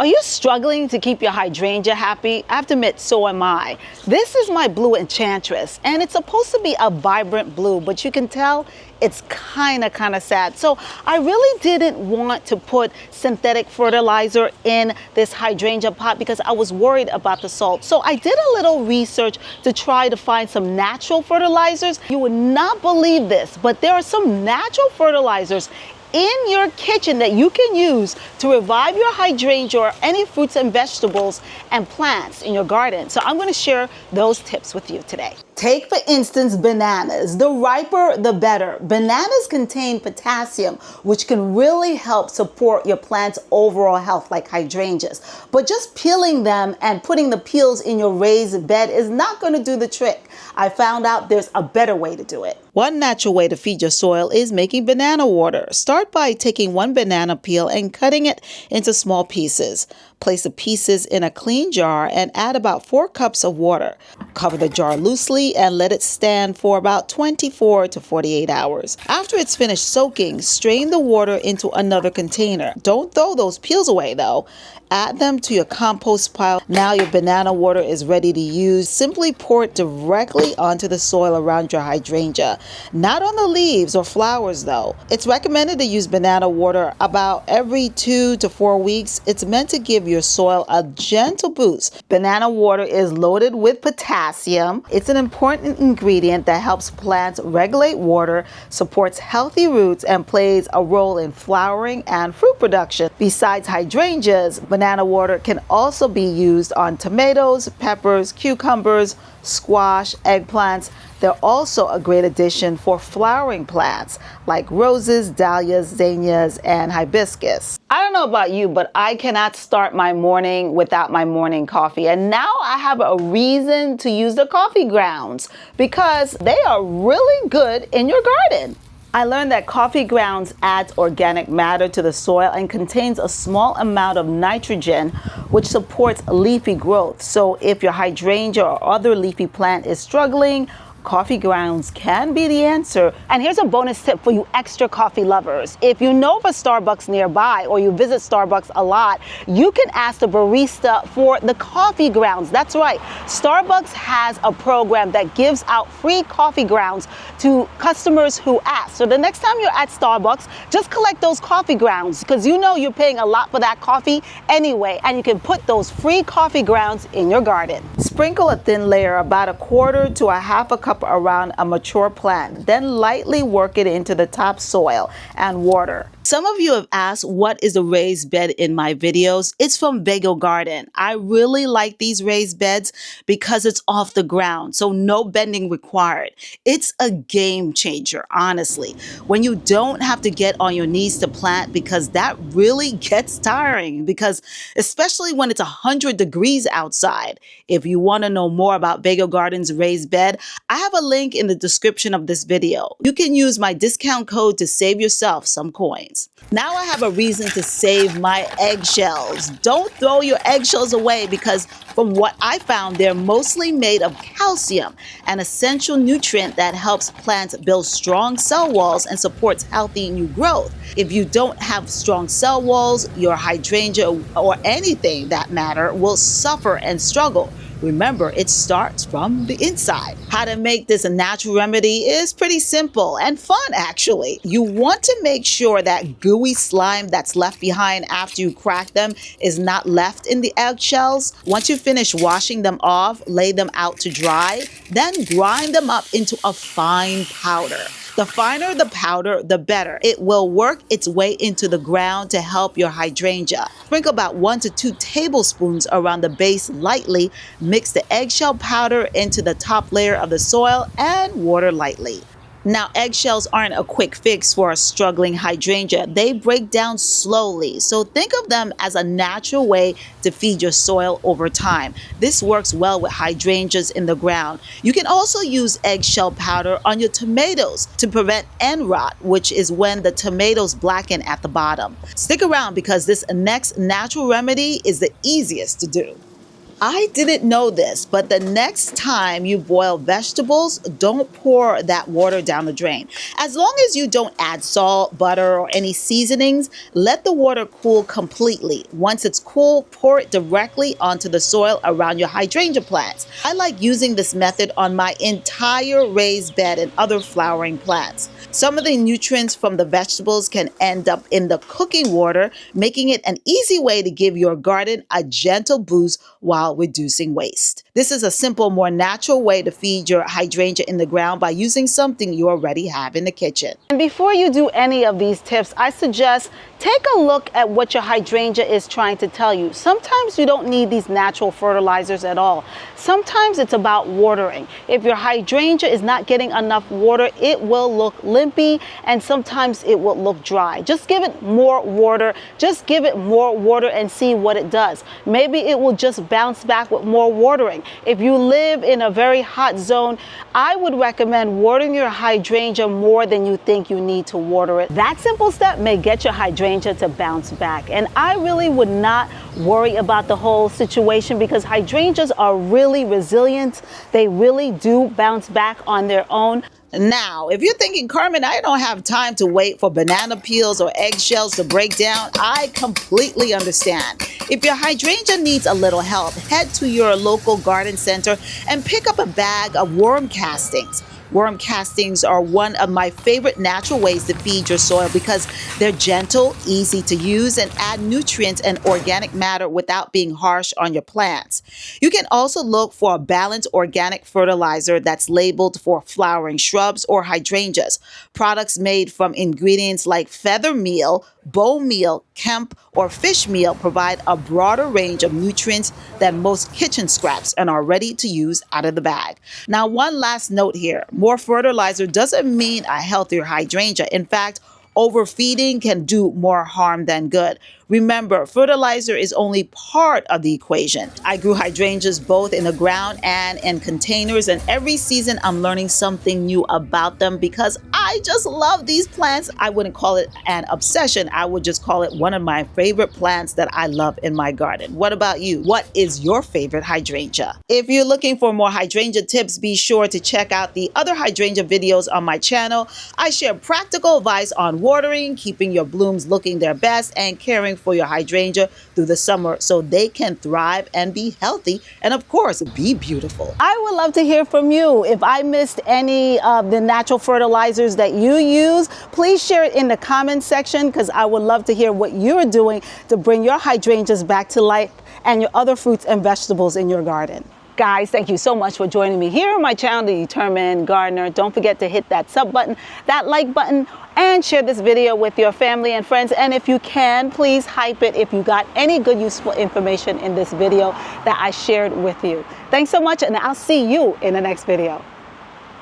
Are you struggling to keep your hydrangea happy? I have to admit, so am I. This is my blue enchantress, and it's supposed to be a vibrant blue, but you can tell it's kind of sad. So I really didn't want to put synthetic fertilizer in this hydrangea pot because I was worried about the salt. So I did a little research to try to find some natural fertilizers. You would not believe this, but there are some natural fertilizers in your kitchen that you can use to revive your hydrangea or any fruits and vegetables and plants in your garden. So I'm going to share those tips with you today. Take, for instance, bananas. The riper, the better. Bananas contain potassium, which can really help support your plant's overall health, like hydrangeas. But just peeling them and putting the peels in your raised bed is not going to do the trick. I found out there's a better way to do it. One natural way to feed your soil is making banana water. Start by taking one banana peel and cutting it into small pieces. Place the pieces in a clean jar and add about 4 cups of water. Cover the jar loosely and let it stand for about 24 to 48 hours. After it's finished soaking, strain the water into another container. Don't throw those peels away though. Add them to your compost pile. Now your banana water is ready to use. Simply pour it directly onto the soil around your hydrangea. Not on the leaves or flowers though. It's recommended to use banana water about every 2 to 4 weeks. It's meant to give your soil a gentle boost. Banana water is loaded with potassium. It's an important ingredient that helps plants regulate water, supports healthy roots, and plays a role in flowering and fruit production. Besides hydrangeas, banana water can also be used on tomatoes, peppers, cucumbers, squash, eggplants. They're also a great addition for flowering plants like roses, dahlias, zinnias, and hibiscus. I don't know about you, but I cannot start my morning without my morning coffee. And now I have a reason to use the coffee grounds because they are really good in your garden. I learned that coffee grounds adds organic matter to the soil and contains a small amount of nitrogen, which supports leafy growth. So if your hydrangea or other leafy plant is struggling, coffee grounds can be the answer. And here's a bonus tip for you extra coffee lovers. If you know of a Starbucks nearby or you visit Starbucks a lot, you can ask the barista for the coffee grounds. That's right. Starbucks has a program that gives out free coffee grounds to customers who ask. So the next time you're at Starbucks, just collect those coffee grounds because you know you're paying a lot for that coffee anyway, and you can put those free coffee grounds in your garden. Sprinkle a thin layer about 1/4 to 1/2 cup around a mature plant, then lightly work it into the top soil and water. Some of you have asked what is a raised bed in my videos. It's from Vego Garden. I really like these raised beds because it's off the ground, so no bending required. It's a game changer, honestly, when you don't have to get on your knees to plant, because that really gets tiring, because especially when it's 100 degrees outside. If you want to know more about Vego Garden's raised bed, I have a link in the description of this video. You can use my discount code to save yourself some coins. Now I have a reason to save my eggshells. Don't throw your eggshells away because from what I found, they're mostly made of calcium, an essential nutrient that helps plants build strong cell walls and supports healthy new growth. If you don't have strong cell walls, your hydrangea or anything that matter will suffer and struggle. Remember, it starts from the inside. How to make this a natural remedy is pretty simple and fun, actually. You want to make sure that gooey slime that's left behind after you crack them is not left in the eggshells. Once you finish washing them off, lay them out to dry, then grind them up into a fine powder. The finer the powder, the better. It will work its way into the ground to help your hydrangea. Sprinkle about 1 to 2 tablespoons around the base lightly. Mix the eggshell powder into the top layer of the soil and water lightly. Now, eggshells aren't a quick fix for a struggling hydrangea. They break down slowly, so think of them as a natural way to feed your soil over time. This works well with hydrangeas in the ground. You can also use eggshell powder on your tomatoes to prevent end rot, which is when the tomatoes blacken at the bottom. Stick around because this next natural remedy is the easiest to do. I didn't know this, but the next time you boil vegetables, don't pour that water down the drain. As long as you don't add salt, butter, or any seasonings, let the water cool completely. Once it's cool, pour it directly onto the soil around your hydrangea plants. I like using this method on my entire raised bed and other flowering plants. Some of the nutrients from the vegetables can end up in the cooking water, making it an easy way to give your garden a gentle boost while reducing waste. This is a simple, more natural way to feed your hydrangea in the ground by using something you already have in the kitchen. And before you do any of these tips, I suggest take a look at what your hydrangea is trying to tell you. Sometimes you don't need these natural fertilizers at all. Sometimes it's about watering. If your hydrangea is not getting enough water, it will look limpy and sometimes it will look dry. Just give it more water. Just give it more water and see what it does. Maybe it will just bounce back with more watering. If you live in a very hot zone, I would recommend watering your hydrangea more than you think you need to water it. That simple step may get your hydrangea to bounce back. And I really would not worry about the whole situation because hydrangeas are really resilient. They really do bounce back on their own. Now, if you're thinking, Carmen, I don't have time to wait for banana peels or eggshells to break down, I completely understand. If your hydrangea needs a little help, head to your local garden center and pick up a bag of worm castings. Worm castings are one of my favorite natural ways to feed your soil because they're gentle, easy to use, and add nutrients and organic matter without being harsh on your plants. You can also look for a balanced organic fertilizer that's labeled for flowering shrubs or hydrangeas. Products made from ingredients like feather meal, bone meal, hemp, or fish meal provide a broader range of nutrients than most kitchen scraps and are ready to use out of the bag. Now, one last note here. More fertilizer doesn't mean a healthier hydrangea. In fact, overfeeding can do more harm than good. Remember, fertilizer is only part of the equation. I grew hydrangeas both in the ground and in containers, and every season I'm learning something new about them because I just love these plants. I wouldn't call it an obsession. I would just call it one of my favorite plants that I love in my garden. What about you? What is your favorite hydrangea? If you're looking for more hydrangea tips, be sure to check out the other hydrangea videos on my channel. I share practical advice on watering, keeping your blooms looking their best, and caring for your hydrangea through the summer so they can thrive and be healthy and, of course, be beautiful. I would love to hear from you. If I missed any of the natural fertilizers that you use, please share it in the comment section because I would love to hear what you're doing to bring your hydrangeas back to life and your other fruits and vegetables in your garden. Guys, thank you so much for joining me here on my channel, The Determined Gardener. Don't forget to hit that sub button, that like button, and share this video with your family and friends. And if you can, please hype it if you got any good, useful information in this video that I shared with you. Thanks so much, and I'll see you in the next video.